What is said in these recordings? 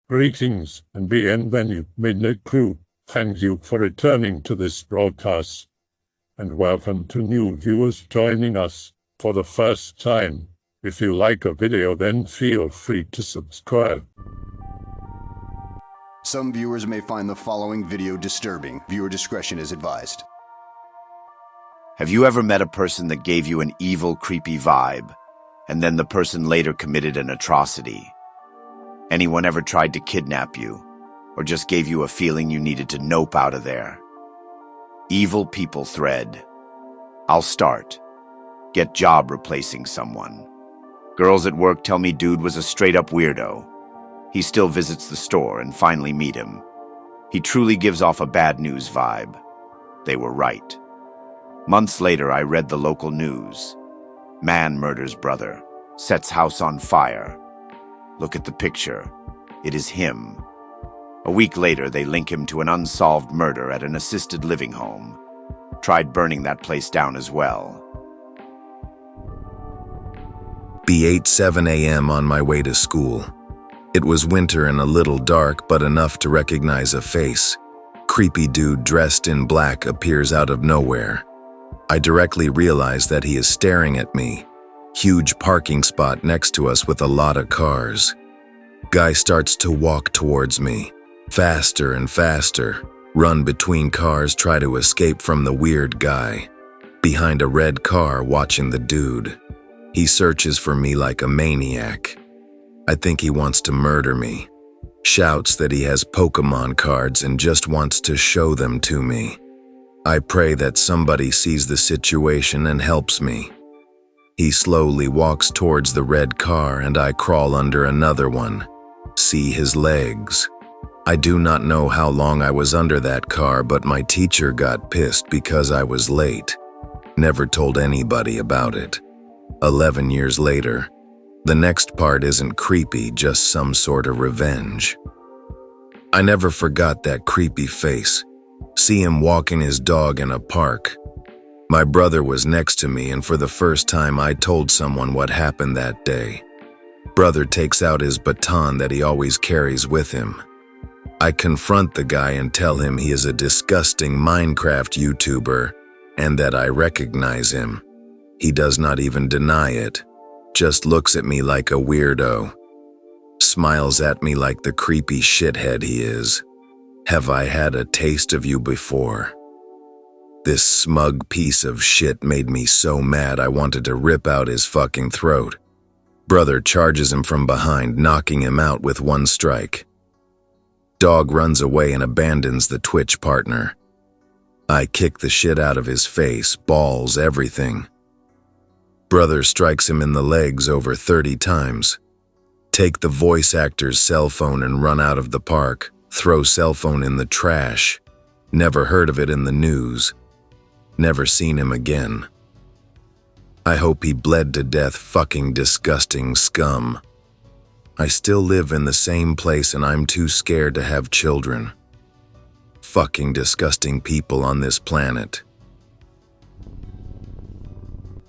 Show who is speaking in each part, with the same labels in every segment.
Speaker 1: Greetings and bienvenue, Midnight Crew. Thank you for returning to this broadcast. And welcome to new viewers joining us for the first time. If you like a video, then feel free to subscribe.
Speaker 2: Some viewers may find the following video disturbing. Viewer discretion is advised.
Speaker 3: Have you ever met a person that gave you an evil, creepy vibe, and then the person later committed an atrocity? Anyone ever tried to kidnap you, or just gave you a feeling you needed to nope out of there? Evil people thread. I'll start. Get job replacing someone. Girls at work tell me dude was a straight-up weirdo. He still visits the store and finally meet him. He truly gives off a bad news vibe. They were right. Months later, I read the local news. Man murders brother, sets house on fire. Look at the picture. It is him. A week later, they link him to an unsolved murder at an assisted living home. Tried burning that place down as well.
Speaker 4: B8:07 a.m. on my way to school. It was winter and a little dark, but enough to recognize a face. Creepy dude dressed in black appears out of nowhere. I directly realize that he is staring at me. Huge parking spot next to us with a lot of cars. Guy starts to walk towards me. Faster and faster. Run between cars, try to escape from the weird guy. Behind a red car watching the dude. He searches for me like a maniac. I think he wants to murder me. Shouts that he has Pokemon cards and just wants to show them to me. I pray that somebody sees the situation and helps me. He slowly walks towards the red car and I crawl under another one. See his legs. I do not know how long I was under that car, but my teacher got pissed because I was late. Never told anybody about it. 11 years later. The next part isn't creepy, just some sort of revenge. I never forgot that creepy face. See him walking his dog in a park. My brother was next to me, and for the first time I told someone what happened that day. Brother takes out his baton that he always carries with him. I confront the guy and tell him he is a disgusting Minecraft YouTuber and that I recognize him. He does not even deny it, just looks at me like a weirdo. Smiles at me like the creepy shithead he is. Have I had a taste of you before? This smug piece of shit made me so mad I wanted to rip out his fucking throat. Brother charges him from behind, knocking him out with one strike. Dog runs away and abandons the Twitch partner. I kick the shit out of his face, balls, everything. Brother strikes him in the legs over 30 times. Take the voice actor's cell phone and run out of the park. Throw cell phone in the trash. Never heard of it in the news. Never seen him again. I hope he bled to death, fucking disgusting scum. I still live in the same place and I'm too scared to have children. Fucking disgusting people on this planet.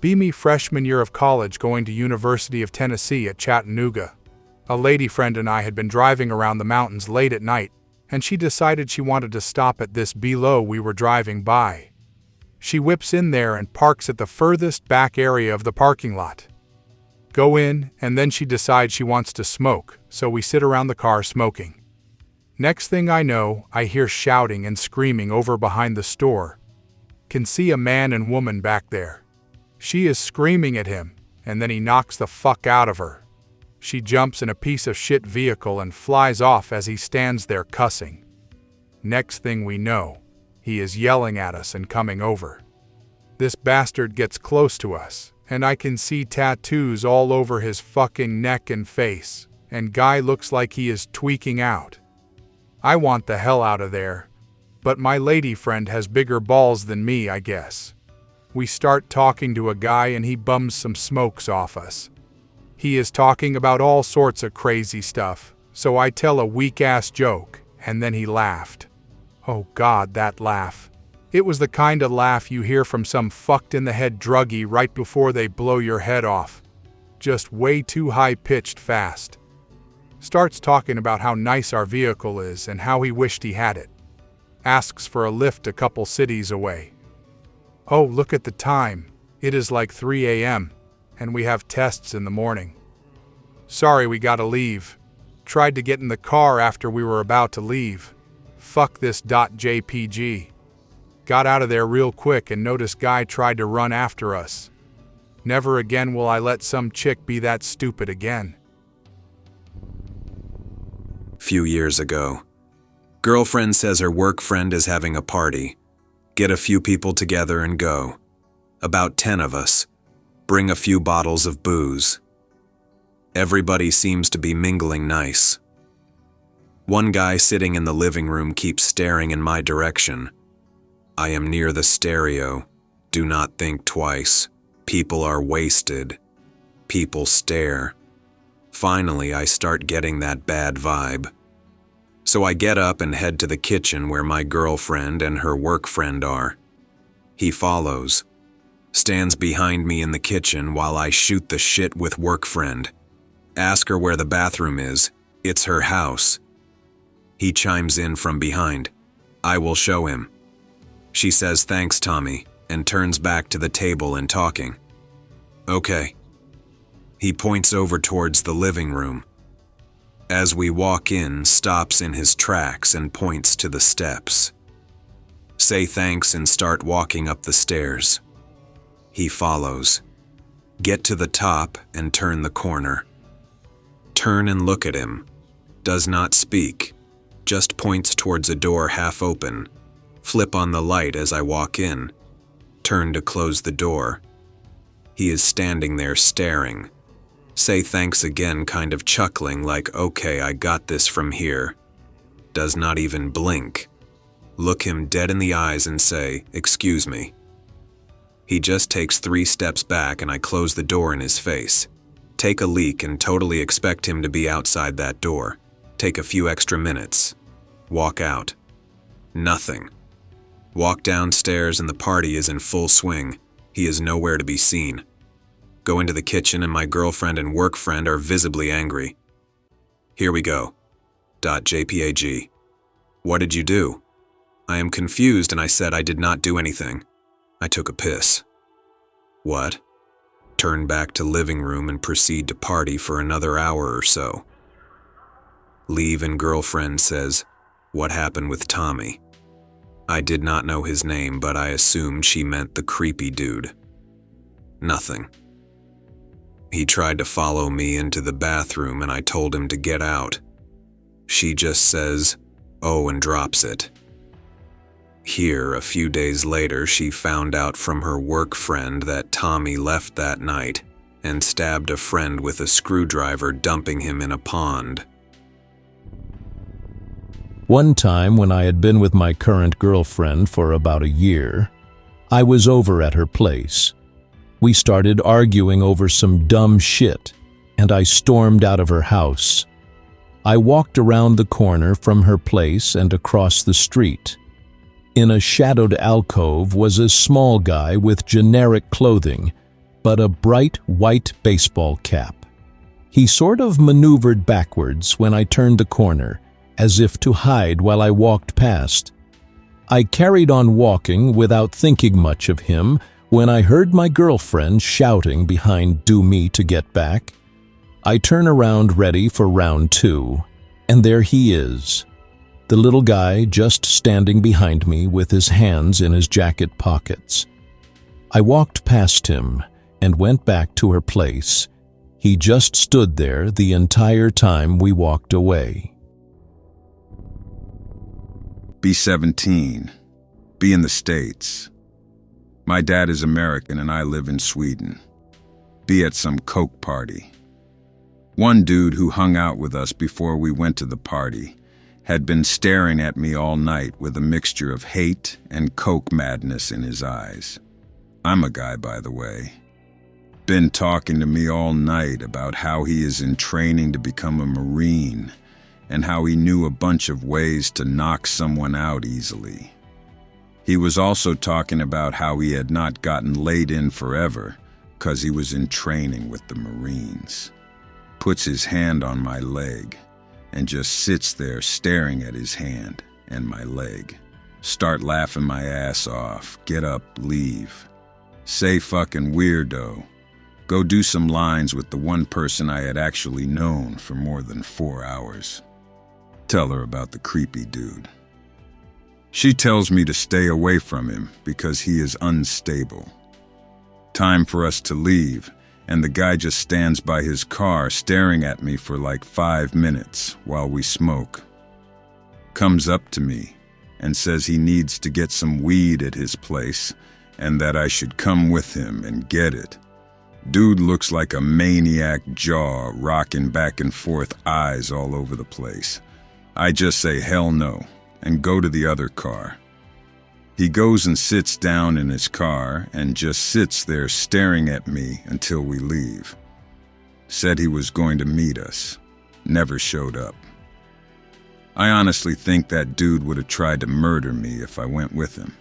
Speaker 5: Be me freshman year of college going to University of Tennessee at Chattanooga. A lady friend and I had been driving around the mountains late at night, and she decided she wanted to stop at this below we were driving by. She whips in there and parks at the furthest back area of the parking lot. Go in, and then she decides she wants to smoke, so we sit around the car smoking. Next thing I know, I hear shouting and screaming over behind the store. Can see a man and woman back there. She is screaming at him, and then he knocks the fuck out of her. She jumps in a piece of shit vehicle and flies off as he stands there cussing. Next thing we know, he is yelling at us and coming over. This bastard gets close to us, and I can see tattoos all over his fucking neck and face, and guy looks like he is tweaking out. I want the hell out of there, but my lady friend has bigger balls than me, I guess. We start talking to a guy and he bums some smokes off us. He is talking about all sorts of crazy stuff, so I tell a weak-ass joke, and then he laughed. Oh God, that laugh. It was the kind of laugh you hear from some fucked-in-the-head druggie right before they blow your head off. Just way too high-pitched fast. Starts talking about how nice our vehicle is and how he wished he had it. Asks for a lift a couple cities away. Oh, look at the time. It is like 3 a.m. and we have tests in the morning. Sorry, we gotta leave. Tried to get in the car after we were about to leave. Fuck this .jpg. Got out of there real quick and noticed guy tried to run after us. Never again will I let some chick be that stupid again.
Speaker 6: Few years ago. Girlfriend says her work friend is having a party. Get a few people together and go. About 10 of us. Bring a few bottles of booze. Everybody seems to be mingling nice. One guy sitting in the living room keeps staring in my direction. I am near the stereo. Do not think twice. People are wasted. People stare. Finally, I start getting that bad vibe. So I get up and head to the kitchen where my girlfriend and her work friend are. He follows. Stands behind me in the kitchen while I shoot the shit with work friend. Ask her where the bathroom is. It's her house. He chimes in from behind. I will show him. She says thanks, Tommy, and turns back to the table and talking. Okay. He points over towards the living room. As we walk in, stops in his tracks and points to the steps. Say thanks and start walking up the stairs. He follows. Get to the top and turn the corner. Turn and look at him. Does not speak. Just points towards a door half open. Flip on the light as I walk in. Turn to close the door. He is standing there staring. Say thanks again, kind of chuckling like, okay, I got this from here. Does not even blink. Look him dead in the eyes and say, excuse me. He just takes 3 steps back and I close the door in his face. Take a leak and totally expect him to be outside that door. Take a few extra minutes. Walk out. Nothing. Walk downstairs and the party is in full swing. He is nowhere to be seen. Go into the kitchen and my girlfriend and work friend are visibly angry. Here we go. .jpg. What did you do? I am confused and I said I did not do anything. I took a piss. What? Turn back to living room and proceed to party for another hour or so. Leave and girlfriend says, what happened with Tommy? I did not know his name, but I assumed she meant the creepy dude. Nothing. He tried to follow me into the bathroom and I told him to get out. She just says, oh, and drops it. Here, a few days later, she found out from her work friend that Tommy left that night and stabbed a friend with a screwdriver, dumping him in a pond.
Speaker 7: One time when I had been with my current girlfriend for about a year, I was over at her place. We started arguing over some dumb shit, and I stormed out of her house. I walked around the corner from her place and across the street. In a shadowed alcove was a small guy with generic clothing, but a bright white baseball cap. He sort of maneuvered backwards when I turned the corner, as if to hide while I walked past. I carried on walking without thinking much of him when I heard my girlfriend shouting behind "Do me to get back." I turn around ready for round 2, and there he is. The little guy just standing behind me with his hands in his jacket pockets. I walked past him and went back to her place. He just stood there the entire time we walked away.
Speaker 8: Be 17. Be in the States. My dad is American and I live in Sweden. Be at some coke party. One dude who hung out with us before we went to the party had been staring at me all night with a mixture of hate and coke madness in his eyes. I'm a guy, by the way. Been talking to me all night about how he is in training to become a Marine and how he knew a bunch of ways to knock someone out easily. He was also talking about how he had not gotten laid in forever because he was in training with the Marines. Puts his hand on my leg, and just sits there staring at his hand and my leg. Start laughing my ass off. Get up, leave. Say fucking weirdo. Go do some lines with the one person I had actually known for more than 4 hours. Tell her about the creepy dude. She tells me to stay away from him because he is unstable. Time for us to leave, and the guy just stands by his car staring at me for like 5 minutes while we smoke. Comes up to me and says he needs to get some weed at his place and that I should come with him and get it. Dude looks like a maniac, jaw rocking back and forth, eyes all over the place. I just say hell no and go to the other car. He goes and sits down in his car and just sits there staring at me until we leave. Said he was going to meet us. Never showed up. I honestly think that dude would have tried to murder me if I went with him.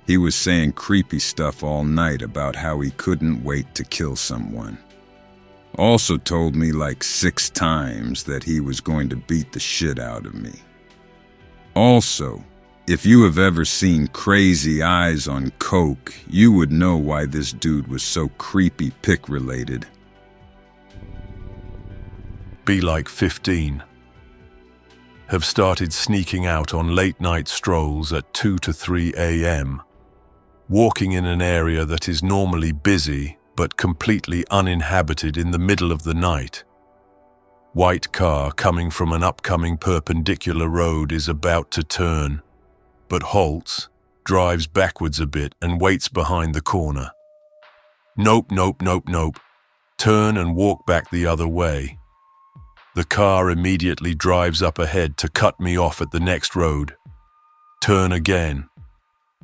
Speaker 8: He was saying creepy stuff all night about how he couldn't wait to kill someone. Also told me like 6 times that he was going to beat the shit out of me. Also, if you have ever seen Crazy Eyes on coke, you would know why this dude was so creepy pick-related.
Speaker 9: Be like 15. Have started sneaking out on late-night strolls at 2 to 3 a.m., walking in an area that is normally busy but completely uninhabited in the middle of the night. White car coming from an upcoming perpendicular road is about to turn, but halts, drives backwards a bit and waits behind the corner. Nope. Turn and walk back the other way. The car immediately drives up ahead to cut me off at the next road. Turn again.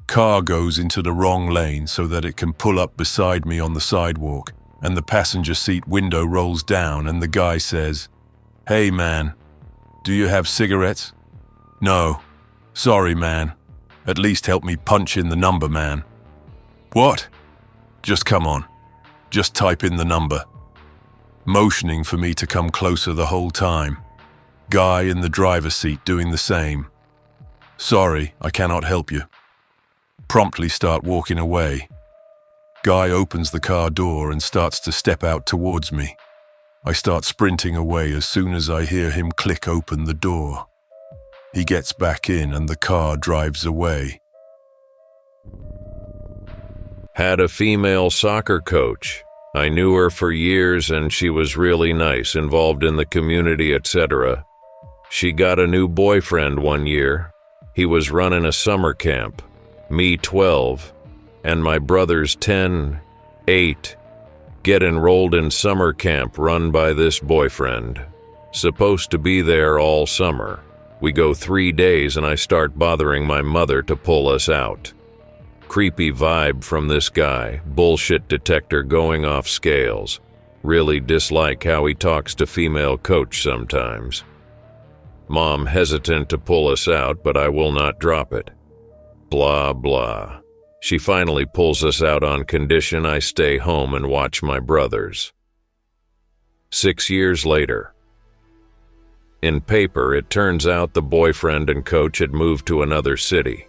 Speaker 9: Car goes into the wrong lane so that it can pull up beside me on the sidewalk, and the passenger seat window rolls down and the guy says, "Hey man, do you have cigarettes?" "No. Sorry man. At least help me punch in the number, man." "What?" "Just come on. Just type in the number." Motioning for me to come closer the whole time. Guy in the driver's seat doing the same. "Sorry, I cannot help you." Promptly start walking away. Guy opens the car door and starts to step out towards me. I start sprinting away as soon as I hear him click open the door. He gets back in and the car drives away.
Speaker 10: Had a female soccer coach. I knew her for years and she was really nice, involved in the community, etc. She got a new boyfriend one year. He was running a summer camp. Me 12, and my brothers 10, 8, get enrolled in summer camp run by this boyfriend. Supposed to be there all summer. We go 3 days and I start bothering my mother to pull us out. Creepy vibe from this guy, bullshit detector going off scales. Really dislike how he talks to female coach sometimes. Mom hesitant to pull us out, but I will not drop it. Blah, blah. She finally pulls us out on condition I stay home and watch my brothers. 6 years later. In paper, it turns out the boyfriend and coach had moved to another city.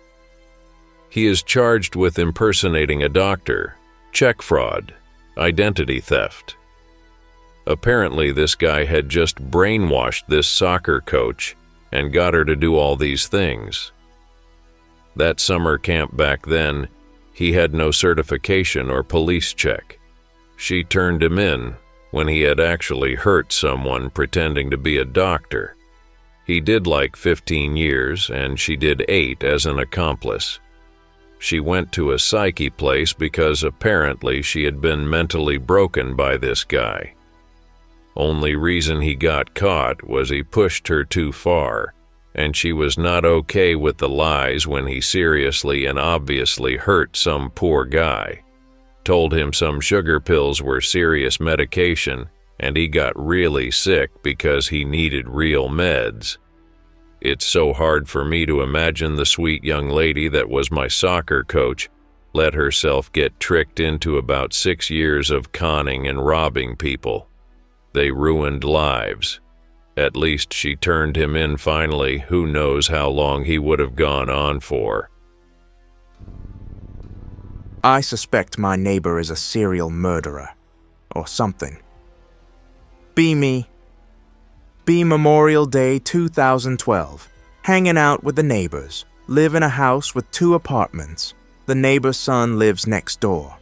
Speaker 10: He is charged with impersonating a doctor, check fraud, identity theft. Apparently, this guy had just brainwashed this soccer coach and got her to do all these things. That summer camp back then, he had no certification or police check. She turned him in when he had actually hurt someone pretending to be a doctor. He did like 15 years and she did 8 as an accomplice. She went to a psyche place because apparently she had been mentally broken by this guy. Only reason he got caught was he pushed her too far, and she was not okay with the lies when he seriously and obviously hurt some poor guy. Told him some sugar pills were serious medication, and he got really sick because he needed real meds. It's so hard for me to imagine the sweet young lady that was my soccer coach let herself get tricked into about 6 years of conning and robbing people. They ruined lives. At least she turned him in finally. Who knows how long he would have gone on for.
Speaker 11: I suspect my neighbor is a serial murderer, or something. Be me. Be Memorial Day 2012. Hanging out with the neighbors. Live in a house with 2 apartments. The neighbor's son lives next door.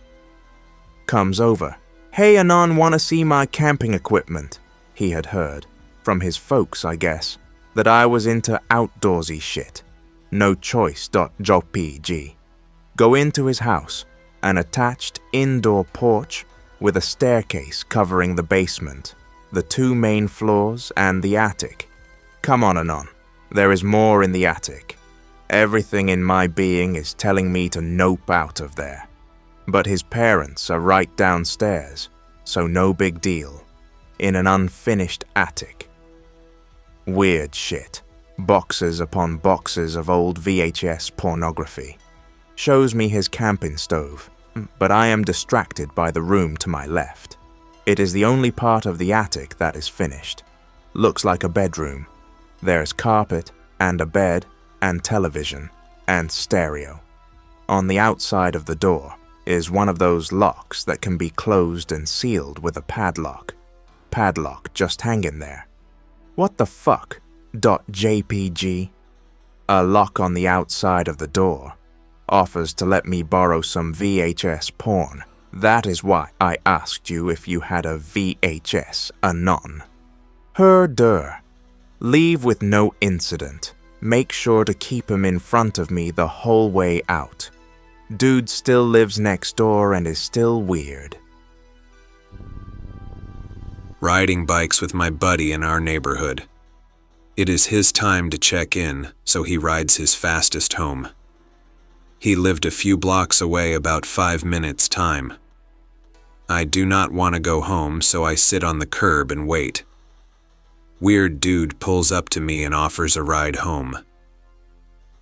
Speaker 11: Comes over. Hey, Anon, wanna see my camping equipment? He had heard, from his folks, I guess, that I was into outdoorsy shit. No choice.jpg. Go into his house, an attached indoor porch with a staircase covering the basement, the 2 main floors, and the attic. Come on, Anon. There is more in the attic. Everything in my being is telling me to nope out of there. But his parents are right downstairs, so no big deal. In an unfinished attic. Weird shit. Boxes upon boxes of old VHS pornography. Shows me his camping stove, but I am distracted by the room to my left. It is the only part of the attic that is finished. Looks like a bedroom. There's carpet, and a bed, and television, and stereo. On the outside of the door is one of those locks that can be closed and sealed with a padlock. Padlock just hanging there. What the fuck? .jpg. A lock on the outside of the door. Offers to let me borrow some VHS porn. That is why I asked you if you had a VHS anon. Herder. Leave with no incident. Make sure to keep him in front of me the whole way out. Dude still lives next door and is still weird.
Speaker 6: Riding bikes with my buddy in our neighborhood. It is his time to check in, so he rides his fastest home. He lived a few blocks away, about 5 minutes time. I do not want to go home, so I sit on the curb and wait. Weird dude pulls up to me and offers a ride home.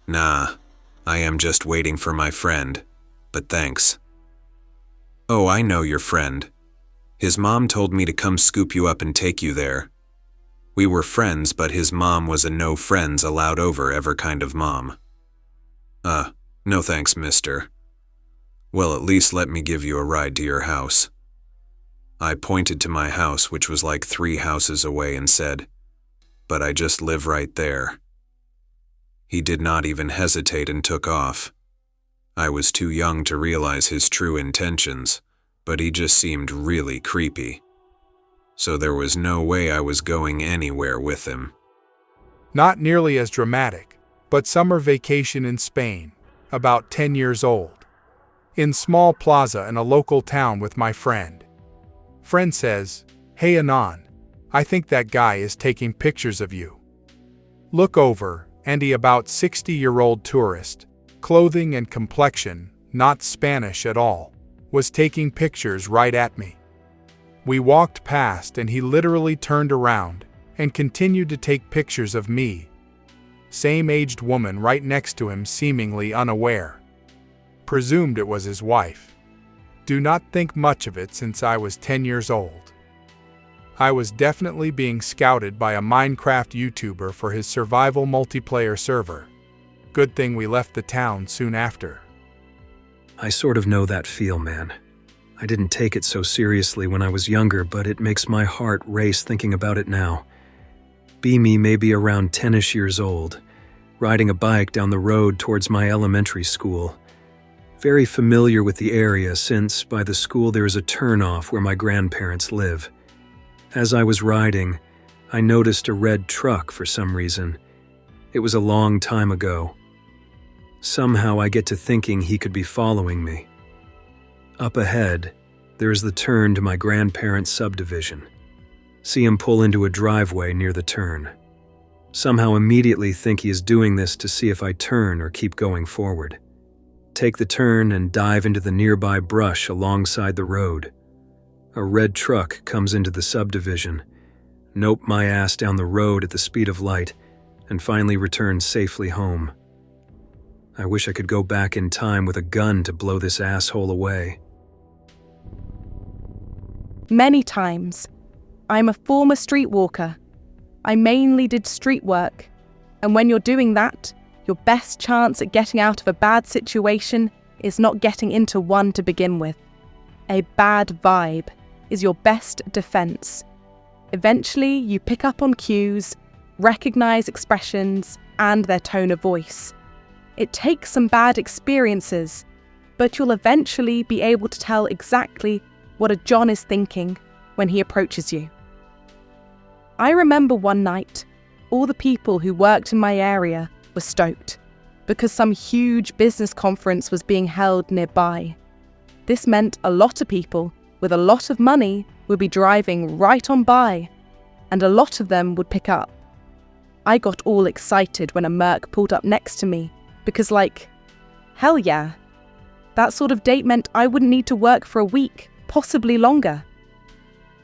Speaker 6: Nah, I am just waiting for my friend, but thanks. Oh, I know your friend. His mom told me to come scoop you up and take you there. We were friends, but his mom was a no friends allowed over ever kind of mom. No thanks, mister. Well, at least let me give you a ride to your house. I pointed to my house, which was like 3 houses away, and said, but I just live right there. He did not even hesitate and took off. I was too young to realize his true intentions, but he just seemed really creepy. So there was no way I was going anywhere with him.
Speaker 5: Not nearly as dramatic, but summer vacation in Spain, about 10 years old. In small plaza in a local town with my friend. Friend says, hey Anon, I think that guy is taking pictures of you. Look over, and he about 60-year-old tourist, clothing and complexion, not Spanish at all, was taking pictures right at me. We walked past and he literally turned around and continued to take pictures of me. Same aged woman right next to him, seemingly unaware. Presumed it was his wife. Do not think much of it since I was 10 years old. I was definitely being scouted by a Minecraft YouTuber for his survival multiplayer server. Good thing we left the town soon after.
Speaker 12: I sort of know that feel, man. I didn't take it so seriously when I was younger, but it makes my heart race thinking about it now. Me maybe around 10-ish years old, riding a bike down the road towards my elementary school. Very familiar with the area since by the school there is a turnoff where my grandparents live. As I was riding, I noticed a red truck for some reason. It was a long time ago. Somehow I get to thinking he could be following me. Up ahead, there is the turn to my grandparents' subdivision. See him pull into a driveway near the turn. Somehow immediately think he is doing this to see if I turn or keep going forward. Take the turn and dive into the nearby brush alongside the road. A red truck comes into the subdivision, nope my ass down the road at the speed of light, and finally returns safely home. I wish I could go back in time with a gun to blow this asshole away.
Speaker 13: Many times. I'm a former streetwalker. I mainly did street work. And when you're doing that, your best chance at getting out of a bad situation is not getting into one to begin with. A bad vibe is your best defense. Eventually, you pick up on cues, recognize expressions, and their tone of voice. It takes some bad experiences, but you'll eventually be able to tell exactly what a John is thinking when he approaches you. I remember one night, all the people who worked in my area were stoked because some huge business conference was being held nearby. This meant a lot of people with a lot of money would be driving right on by, and a lot of them would pick up. I got all excited when a Merc pulled up next to me because, hell yeah. That sort of date meant I wouldn't need to work for a week, possibly longer.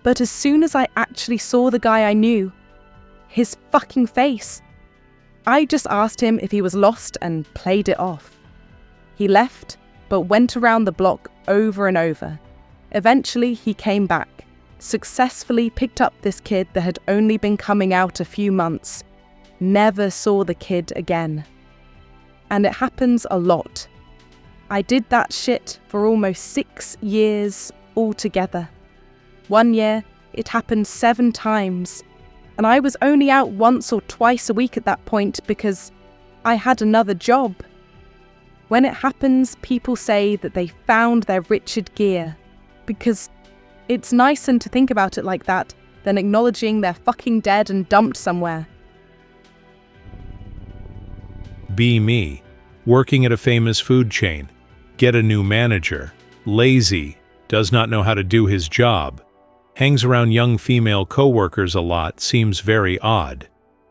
Speaker 13: But as soon as I actually saw the guy I knew, his fucking face, I just asked him if he was lost and played it off. He left, but went around the block over and over. Eventually, he came back, successfully picked up this kid that had only been coming out a few months, never saw the kid again. And it happens a lot. I did that shit for almost 6 years altogether. 1 year, it happened 7 times, and I was only out once or twice a week at that point because I had another job. When it happens, people say that they found their Richard Gere, because it's nicer to think about it like that than acknowledging they're fucking dead and dumped somewhere.
Speaker 7: Be me. Working at a famous food chain. Get a new manager. Lazy. Does not know how to do his job. Hangs around young female coworkers a lot. Seems very odd.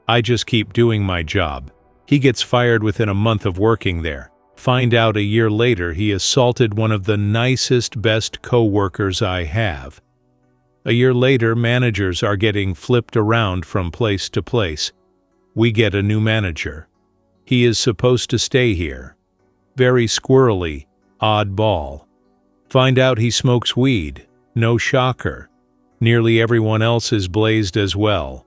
Speaker 7: I just keep doing my job. He gets fired within a month of working there. Find out a year later he assaulted one of the nicest, best coworkers I have. A year later, managers are getting flipped around from place to place. We get a new manager. He is supposed to stay here. Very squirrely, oddball. Find out he smokes weed. No shocker. Nearly everyone else is blazed as well.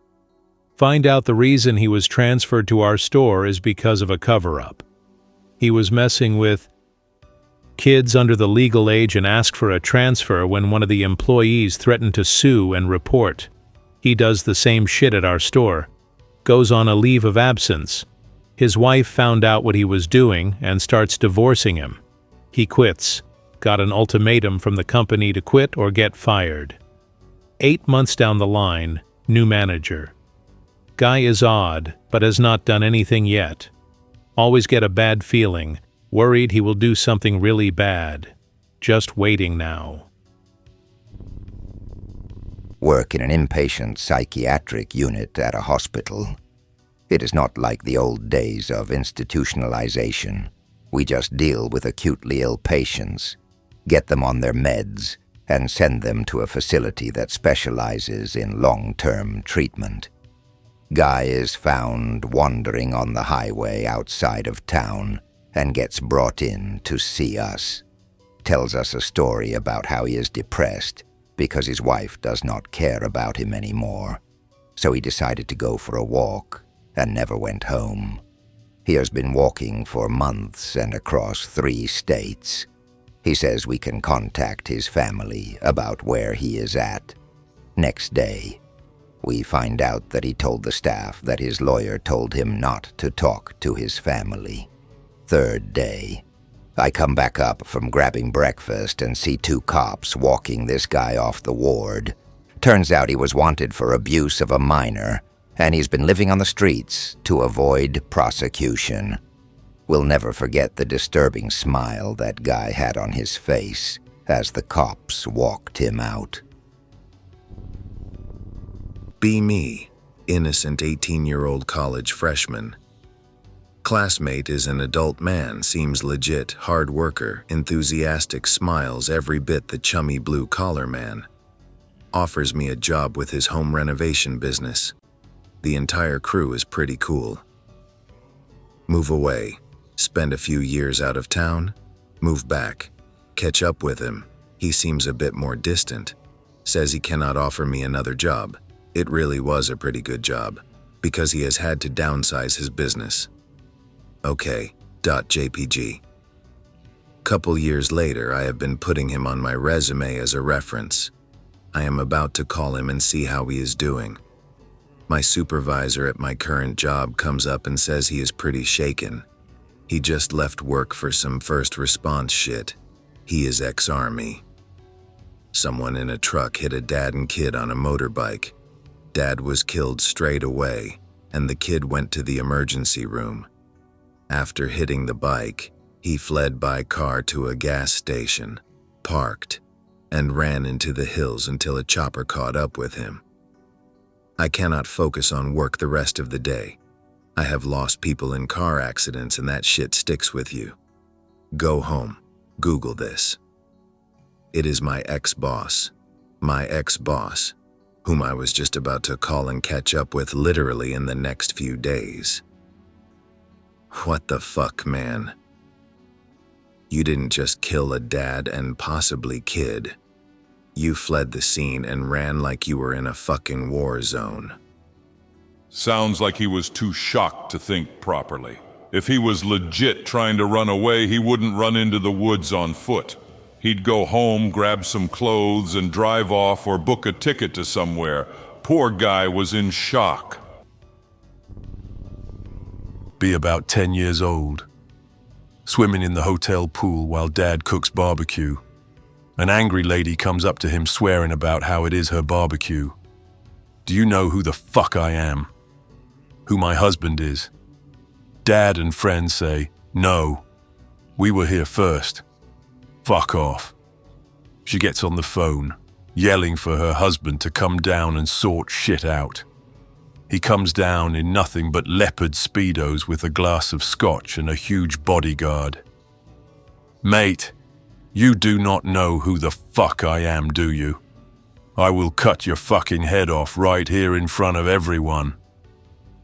Speaker 7: Find out the reason he was transferred to our store is because of a cover-up. He was messing with kids under the legal age and asked for a transfer when one of the employees threatened to sue and report. He does the same shit at our store. Goes on a leave of absence. His wife found out what he was doing and starts divorcing him. He quits. Got an ultimatum from the company to quit or get fired. 8 months down the line, new manager. Guy is odd, but has not done anything yet. Always get a bad feeling, worried he will do something really bad. Just waiting now.
Speaker 14: Work in an inpatient psychiatric unit at a hospital. It is not like the old days of institutionalization. We just deal with acutely ill patients, get them on their meds, and send them to a facility that specializes in long-term treatment. Guy is found wandering on the highway outside of town and gets brought in to see us. Tells us a story about how he is depressed because his wife does not care about him anymore. So he decided to go for a walk and never went home. He has been walking for months and across 3 states. He says we can contact his family about where he is at. Next day, we find out that he told the staff that his lawyer told him not to talk to his family. 3rd day, I come back up from grabbing breakfast and see 2 cops walking this guy off the ward. Turns out he was wanted for abuse of a minor, and he's been living on the streets to avoid prosecution. We'll never forget the disturbing smile that guy had on his face as the cops walked him out.
Speaker 4: Be me, innocent 18-year-old college freshman. Classmate is an adult man, seems legit, hard worker, enthusiastic, smiles every bit the chummy blue-collar man. Offers me a job with his home renovation business. The entire crew is pretty cool. Move away, spend a few years out of town, move back, catch up with him. He seems a bit more distant. Says he cannot offer me another job. It really was a pretty good job. because he has had to downsize his business. OK.jpg. Couple years later, I have been putting him on my resume as a reference. I am about to call him and see how he is doing. My supervisor at my current job comes up and says he is pretty shaken. He just left work for some first response shit. He is ex-army. Someone in a truck hit a dad and kid on a motorbike. Dad was killed straight away, and the kid went to the emergency room. After hitting the bike, he fled by car to a gas station, parked, and ran into the hills until a chopper caught up with him. I cannot focus on work the rest of the day. I have lost people in car accidents and that shit sticks with you. Go home. Google this. It is my ex-boss, whom I was just about to call and catch up with literally in the next few days. What the fuck, man? You didn't just kill a dad and possibly kid. You fled the scene and ran like you were in a fucking war zone.
Speaker 9: Sounds like he was too shocked to think properly. If he was legit trying to run away, he wouldn't run into the woods on foot. He'd go home, grab some clothes, and drive off or book a ticket to somewhere. Poor guy was in shock. Be about 10 years old. Swimming in the hotel pool while Dad cooks barbecue. An angry lady comes up to him swearing about how it is her barbecue. Do you know who the fuck I am? Who my husband is? Dad and friends say, no, we were here first. Fuck off. She gets on the phone, yelling for her husband to come down and sort shit out. He comes down in nothing but leopard Speedos with a glass of scotch and a huge bodyguard. Mate, you do not know who the fuck I am, do you? I will cut your fucking head off right here in front of everyone.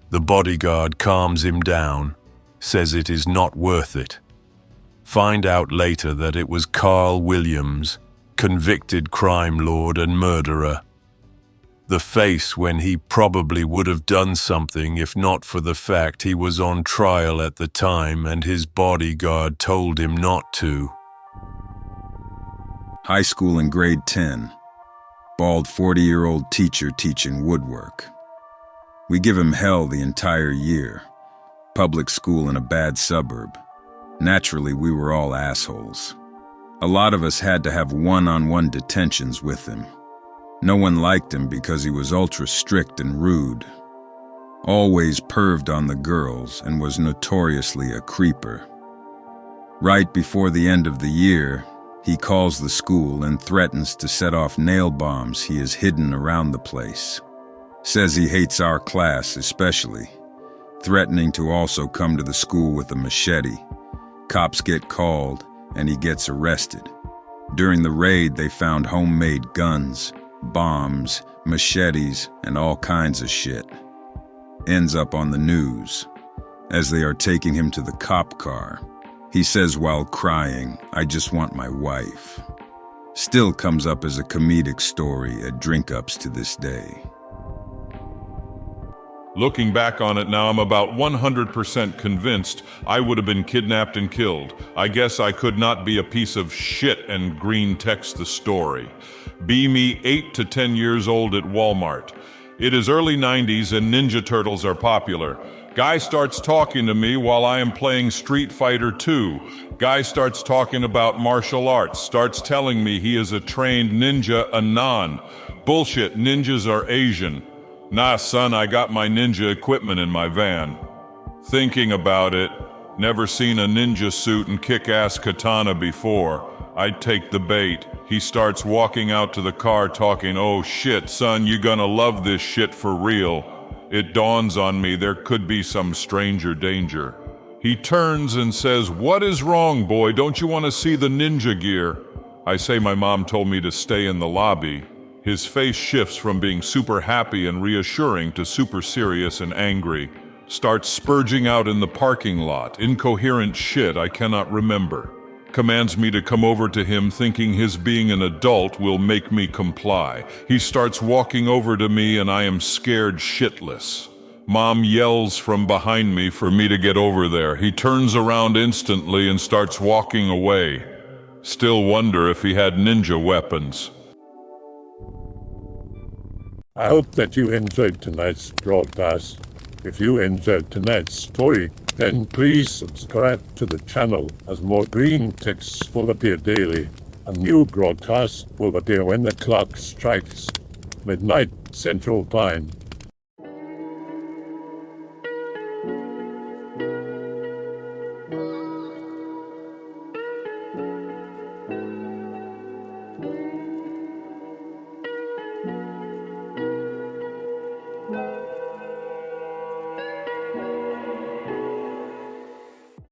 Speaker 9: The bodyguard calms him down, says it is not worth it. Find out later that it was Carl Williams, convicted crime lord and murderer. The face when he probably would have done something if not for the fact he was on trial at the time and his bodyguard told him not to.
Speaker 8: High school in grade 10. Bald 40-year-old teacher teaching woodwork. We give him hell the entire year. Public school in a bad suburb. Naturally, we were all assholes. A lot of us had to have one-on-one detentions with him. No one liked him because he was ultra strict and rude. Always perved on the girls and was notoriously a creeper. Right before the end of the year, he calls the school and threatens to set off nail bombs he has hidden around the place. Says he hates our class especially, threatening to also come to the school with a machete. Cops get called and he gets arrested. During the raid, they found homemade guns, bombs, machetes, and all kinds of shit. Ends up on the news. As they are taking him to the cop car, he says while crying, "I just want my wife." Still comes up as a comedic story at drink-ups to this day.
Speaker 9: Looking back on it now, I'm about 100% convinced I would have been kidnapped and killed. I guess I could not be a piece of shit and Greentext the story. Be me 8 to 10 years old at Walmart. It is early 90s and Ninja Turtles are popular. Guy starts talking to me while I am playing Street Fighter 2. Guy starts talking about martial arts, starts telling me he is a trained ninja anon. Bullshit, ninjas are Asian. Nah, son, I got my ninja equipment in my van. Thinking about it, never seen a ninja suit and kick-ass katana before. I'd take the bait. He starts walking out to the car talking, "Oh shit, son, you gonna love this shit for real." It dawns on me there could be some stranger danger. He turns and says, "What is wrong, boy? Don't you want to see the ninja gear?" I say my mom told me to stay in the lobby. His face shifts from being super happy and reassuring to super serious and angry. Starts spurging out in the parking lot, incoherent shit I cannot remember. Commands me to come over to him thinking his being an adult will make me comply. He starts walking over to me and I am scared shitless.
Speaker 15: Mom yells from behind me for me to get over there. He turns around instantly and starts walking away. Still wonder if he had ninja weapons.
Speaker 1: I hope that you enjoyed tonight's broadcast. If you enjoyed tonight's story, then please subscribe to the channel as more Greentext will appear daily. A new broadcast will appear when the clock strikes midnight Central Time.